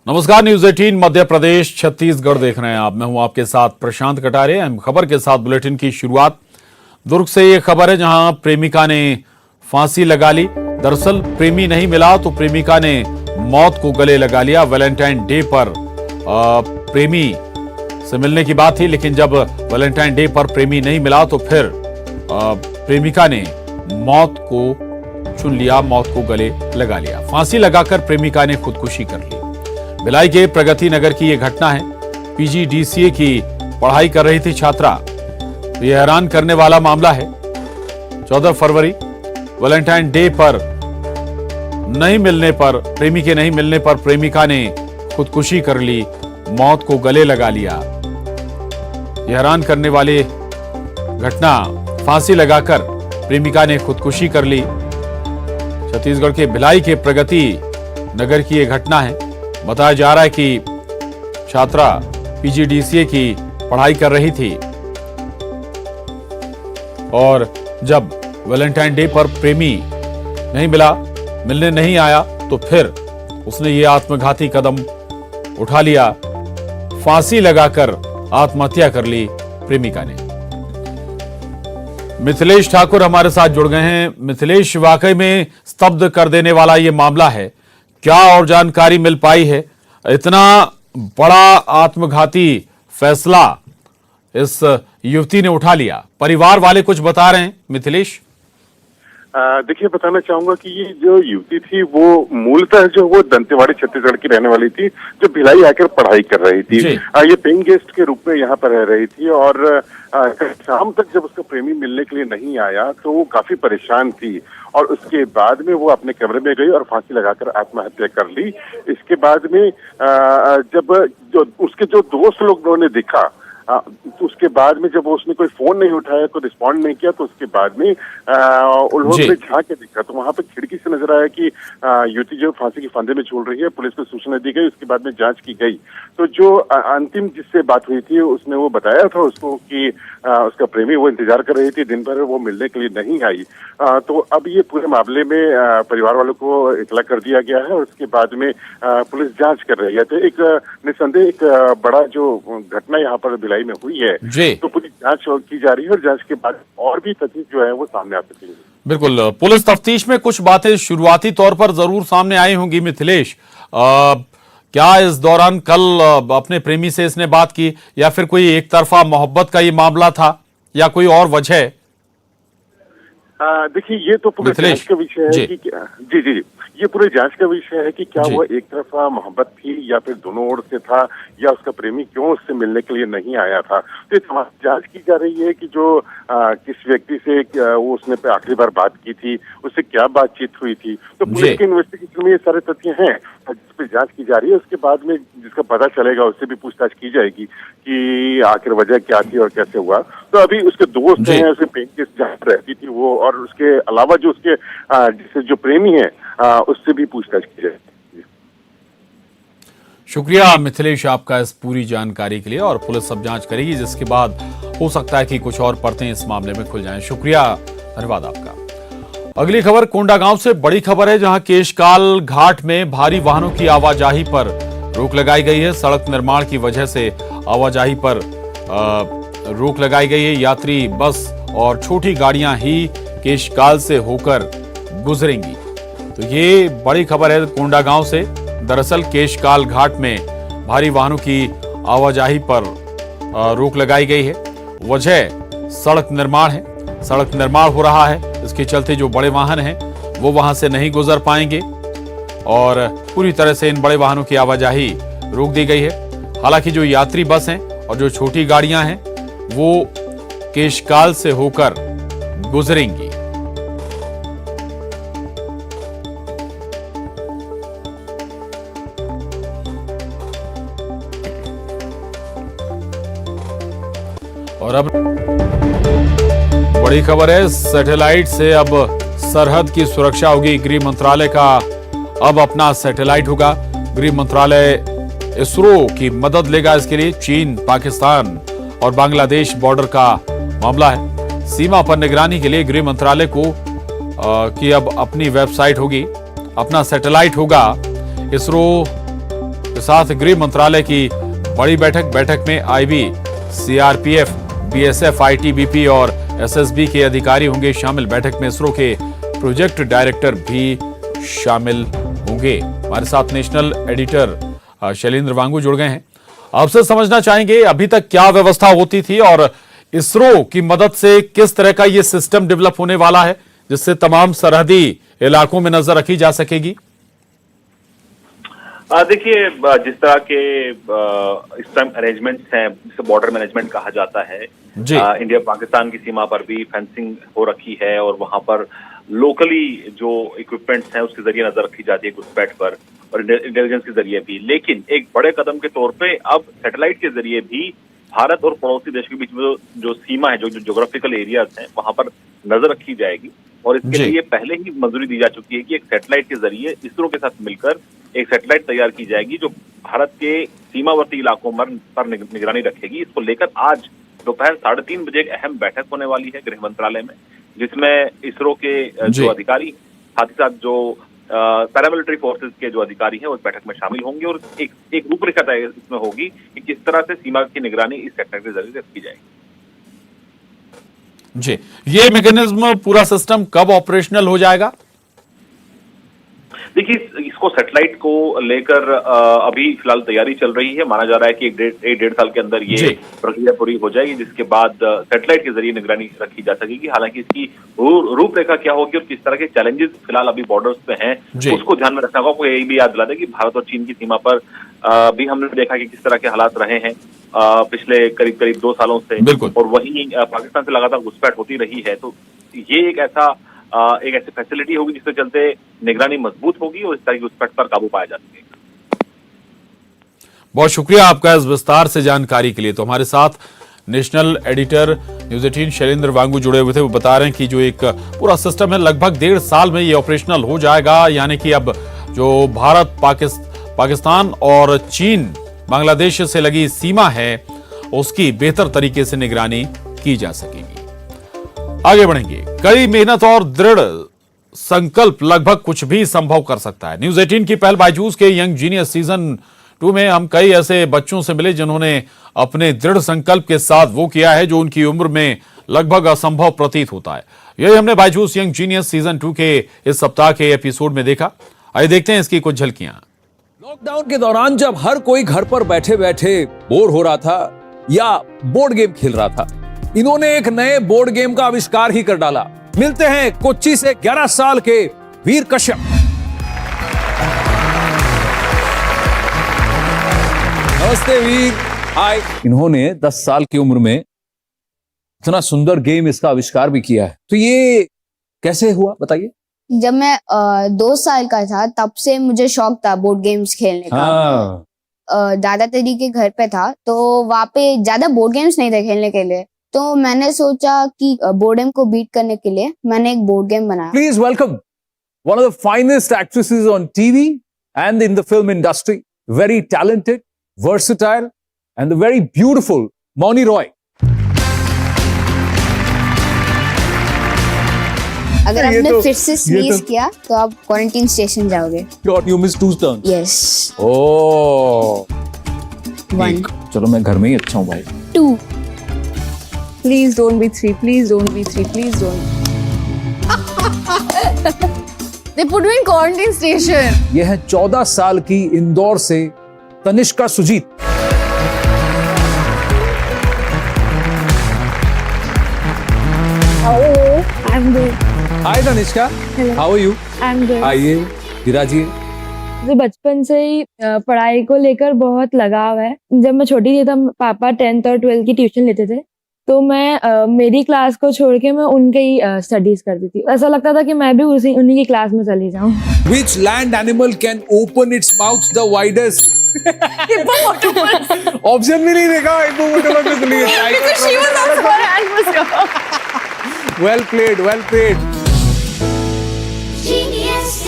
नमस्कार, न्यूज 18 मध्य प्रदेश छत्तीसगढ़ देख रहे हैं आप। मैं हूं आपके साथ प्रशांत कटारे। अहम खबर के साथ बुलेटिन की शुरुआत दुर्ग से। ये खबर है जहां प्रेमिका ने फांसी लगा ली। दरअसल प्रेमी नहीं मिला तो प्रेमिका ने मौत को गले लगा लिया। वैलेंटाइन डे पर प्रेमी से मिलने की बात थी, लेकिन जब वैलेंटाइन डे पर प्रेमी नहीं मिला तो फिर प्रेमिका ने मौत को चुन लिया, मौत को गले लगा लिया। फांसी लगाकर प्रेमिका ने खुदकुशी कर ली। भिलाई के प्रगति नगर की यह घटना है। पीजीडीसीए की पढ़ाई कर रही थी छात्रा। यह हैरान करने वाला मामला है। 14 फरवरी वैलेंटाइन डे पर नहीं मिलने पर, प्रेमी के नहीं मिलने पर प्रेमिका ने खुदकुशी कर ली, मौत को गले लगा लिया। यह हैरान करने वाली घटना, फांसी लगाकर प्रेमिका ने खुदकुशी कर ली। छत्तीसगढ़ के भिलाई के प्रगति नगर की यह घटना है। बताया जा रहा है कि छात्रा पीजीडीसीए की पढ़ाई कर रही थी और जब वैलेंटाइन डे पर प्रेमी नहीं मिला, मिलने नहीं आया, तो फिर उसने ये आत्मघाती कदम उठा लिया। फांसी लगाकर आत्महत्या कर ली प्रेमिका ने। मिथिलेश ठाकुर हमारे साथ जुड़ गए हैं। मिथिलेश, वाकई में स्तब्ध कर देने वाला ये मामला है, क्या और जानकारी मिल पाई है? इतना बड़ा आत्मघाती फैसला इस युवती ने उठा लिया, परिवार वाले कुछ बता रहे हैं मिथिलेश? देखिए, बताना चाहूंगा कि ये जो युवती थी वो मूलतः जो वो दंतेवाड़ी छत्तीसगढ़ की रहने वाली थी, जो भिलाई आकर पढ़ाई कर रही थी। ये पेइंग गेस्ट के रूप में यहाँ पर रह रही थी और शाम तक जब उसका प्रेमी मिलने के लिए नहीं आया तो वो काफी परेशान थी और उसके बाद में वो अपने कमरे में गई और फांसी लगाकर आत्महत्या कर ली। इसके बाद में जब जो उसके जो दोस्त लोगों ने देखा, तो उसके बाद में जब उसने कोई फोन नहीं उठाया, कोई रिस्पॉन्ड नहीं किया, तो उसके बाद में उन्होंने झांक के देखा तो वहां पे खिड़की से नजर आया कि युवती जो फांसी के फंदे में झूल रही है। पुलिस को सूचना दी गई, उसके बाद में जांच की गई। तो जो अंतिम जिससे बात हुई थी उसने वो बताया था उसको कि उसका प्रेमी वो इंतजार कर रही थी, दिन भर वो मिलने के लिए नहीं आई। तो अब ये पूरे मामले में परिवार वालों को इतला कर दिया गया है और उसके बाद में पुलिस जांच कर रही है। तो एक निस्संदेह एक बड़ा जो घटना यहाँ पर भिलाई में हुई है, तो पूरी जांच की जा रही है और जांच के बाद और भी तथ्य जो है वो सामने आ सकेंगे। बिल्कुल, पुलिस तफ्तीश में कुछ बातें शुरुआती तौर पर जरूर सामने आई होंगी मिथिलेश। क्या इस दौरान कल अपने प्रेमी से इसने बात की या फिर कोई एक तरफा मोहब्बत का ये मामला था या कोई और वजह? देखिए, ये तो पूरे जांच का विषय है कि जी ये पूरे जांच का विषय है कि क्या वो एक तरफा मोहब्बत थी या फिर दोनों ओर से था, या उसका प्रेमी क्यों उससे मिलने के लिए नहीं आया था। तो ये जांच की जा रही है कि जो किस व्यक्ति से वो उसने पे आखिरी बार बात की थी, उससे क्या बातचीत हुई थी। तो पुलिस के इन्वेस्टिगेशन में ये सारे तथ्य हैं, जिस पे जांच की जा रही है। उसके बाद में जिसका पता चलेगा उससे भी पूछताछ की जाएगी कि आखिर वजह क्या थी और कैसे हुआ। तो अभी उसके दोस्त हैं, उसे पेइंग गेस्ट जहाँ रहती थी वो, और उसके अलावा जो उसके जिससे जो प्रेमी है उससे भी पूछताछ की जाएगी। शुक्रिया मिथिलेश आपका इस पूरी जानकारी के लिए। और पुलिस अब जांच करेगी, जिसके बाद हो सकता है कि कुछ और परतें इस मामले में खुल जाएं। शुक्रिया, धन्यवाद आपका। अगली खबर कोंडागांव से बड़ी खबर है, जहां केशकाल घाट में भारी वाहनों की आवाजाही पर रोक लगाई गई है। सड़क निर्माण की वजह से आवाजाही पर रोक लगाई गई है। यात्री बस और छोटी गाड़ियां ही केशकाल से होकर गुजरेंगी। तो ये बड़ी खबर है कोंडागांव से। दरअसल केशकाल घाट में भारी वाहनों की आवाजाही पर रोक लगाई गई है। वजह सड़क निर्माण है। सड़क निर्माण हो रहा है, इसके चलते जो बड़े वाहन हैं वो वहां से नहीं गुजर पाएंगे और पूरी तरह से इन बड़े वाहनों की आवाजाही रोक दी गई है। हालांकि जो यात्री बस हैं और जो छोटी गाड़ियां हैं वो केशकाल से होकर गुजरेंगी। और अब बड़ी खबर है, सैटेलाइट से अब सरहद की सुरक्षा होगी। गृह मंत्रालय का अब अपना सैटेलाइट होगा। गृह मंत्रालय इसरो की मदद लेगा इसके लिए। चीन, पाकिस्तान और बांग्लादेश बॉर्डर का मामला है। सीमा पर निगरानी के लिए गृह मंत्रालय को की अब अपनी वेबसाइट होगी, अपना सैटेलाइट होगा। इसरो के साथ गृह मंत्रालय की बड़ी बैठक में आईबी, सीआरपीएफ, बीएसएफ, आईटीबीपी और एसएसबी के अधिकारी होंगे शामिल। बैठक में इसरो के प्रोजेक्ट डायरेक्टर भी शामिल होंगे। हमारे साथ नेशनल एडिटर शैलेंद्र वांगू जुड़ गए हैं। आपसे समझना चाहेंगे अभी तक क्या व्यवस्था होती थी और इसरो की मदद से किस तरह का ये सिस्टम डेवलप होने वाला है जिससे तमाम सरहदी इलाकों में नजर रखी जा सकेगी। देखिए, जिस तरह के इस टाइम अरेंजमेंट्स हैं जिसे बॉर्डर मैनेजमेंट कहा जाता है, इंडिया पाकिस्तान की सीमा पर भी फेंसिंग हो रखी है और वहां पर लोकली जो इक्विपमेंट्स हैं उसके जरिए नजर रखी जाती है घुसपैठ पर और इंटेलिजेंस के जरिए भी। लेकिन एक बड़े कदम के तौर पे अब सैटेलाइट के जरिए भी भारत और पड़ोसी देश के बीच में जो सीमा है, जो ज्योग्राफिकल एरियाज हैं, वहां पर नजर रखी जाएगी। और इसके लिए पहले ही मंजूरी दी जा चुकी है कि एक सैटेलाइट के जरिए इसरो के साथ मिलकर एक सैटेलाइट तैयार की जाएगी जो भारत के सीमावर्ती इलाकों पर निगरानी रखेगी। इसको लेकर आज दोपहर 3:30 बजे एक अहम बैठक होने वाली है गृह मंत्रालय में, जिसमें इसरो के जो अधिकारी, साथ ही साथ जो पैरामिलिट्री फोर्सेस के जो अधिकारी हैं उस बैठक में शामिल होंगे और एक रूपरेखा तय इसमें होगी कि किस तरह से सीमा की निगरानी इस सेक्टर के जरिए की जाएगी। जी, ये मैकेनिज्म, पूरा सिस्टम कब ऑपरेशनल हो जाएगा? देखिए, इसको सैटेलाइट को लेकर अभी फिलहाल तैयारी चल रही है। माना जा रहा है कि एक डेढ़ साल के अंदर ये प्रक्रिया पूरी हो जाएगी, जिसके बाद सैटेलाइट के जरिए निगरानी रखी जा सकेगी। हालांकि इसकी रूपरेखा क्या होगी और किस तरह के चैलेंजेस फिलहाल अभी बॉर्डर्स पे हैं, उसको ध्यान में रखना होगा। आपको यही भी याद दिला दें कि भारत और चीन की सीमा पर भी हमने देखा कि किस तरह के हालात रहे हैं पिछले करीब 2 सालों से, और वहीं पाकिस्तान से लगातार घुसपैठ होती रही है। तो ये एक ऐसी फैसिलिटी होगी जिसके चलते निगरानी मजबूत होगी और इस तरह की घुसपैठ पर काबू पाया जा सकेगा। बहुत शुक्रिया आपका इस विस्तार से जानकारी के लिए। तो हमारे साथ नेशनल एडिटर न्यूज़ 18 शैलेंद्र वांगू जुड़े हुए थे। वो बता रहे हैं कि जो एक पूरा सिस्टम है लगभग 1.5 साल में ये ऑपरेशनल हो जाएगा, यानी कि अब जो भारत, पाकिस्तान और चीन, बांग्लादेश से लगी सीमा है उसकी बेहतर तरीके से निगरानी की जा सकेगी। आगे बढ़ेंगे। कड़ी मेहनत और दृढ़ संकल्प लगभग कुछ भी संभव कर सकता है। न्यूज़ 18 की पहल बायजूस के यंग जीनियस सीजन 2 में हम कई ऐसे बच्चों से मिले जिन्होंने अपने दृढ़ संकल्प के साथ वो किया है जो उनकी उम्र में लगभग असंभव प्रतीत होता है। यही हमने बायजूस यंग जीनियस सीजन 2 के इस सप्ताह के एपिसोड में देखा। आइए देखते हैं इसकी कुछ झलकियां। लॉकडाउन के दौरान जब हर कोई घर पर बैठे बैठे बोर हो रहा था या बोर्ड गेम खेल रहा था, इन्होंने एक नए बोर्ड गेम का आविष्कार ही कर डाला। मिलते हैं कोच्चि से 11 साल के वीर कश्यप। नमस्ते वीर। हाय। इन्होंने 10 साल की उम्र में इतना सुंदर गेम, इसका आविष्कार भी किया है। तो ये कैसे हुआ, बताइए। जब मैं 2 साल का था तब से मुझे शौक था बोर्ड गेम्स खेलने का। दादा दादी के घर पे था तो वहाँ पे ज्यादा बोर्ड गेम्स नहीं थे खेलने के लिए, तो मैंने सोचा कि बोर्डम को बीट करने के लिए मैंने एक बोर्ड गेम बनाया। Please welcome one of the finest actresses on TV and in the film industry, very talented, versatile and the very beautiful Mouni Roy. अगर आपने फिर से स्नीज किया तो आप क्वारंटाइन स्टेशन जाओगे। You missed 2 turns. Yes. Oh. 1. चलो मैं घर में ही अच्छा हूँ भाई। 2. Please don't be 3. Please don't be 3. Please don't. They put me in quarantine station. यह है 14 साल की इंदौर से Tanishka Sujeet. Oh, I'm good. Hi Tanishka. Hello. How are you? I'm good. आइए विराजिए। मुझे बचपन से ही पढ़ाई को लेकर बहुत लगाव है। जब मैं छोटी थी तब पापा 10th और 12th की ट्यूशन लेते थे, तो मैं मेरी क्लास को छोड़ के मैं उनके ही स्टडीज करती थी। ऐसा लगता था कि मैं भी उन्हीं की क्लास में चली जाऊं। Which land animal can open its mouth the widest? Option भी नहीं देखा हिप्पोपोटामस के लिए। Because she was also an animal. Well played, well played.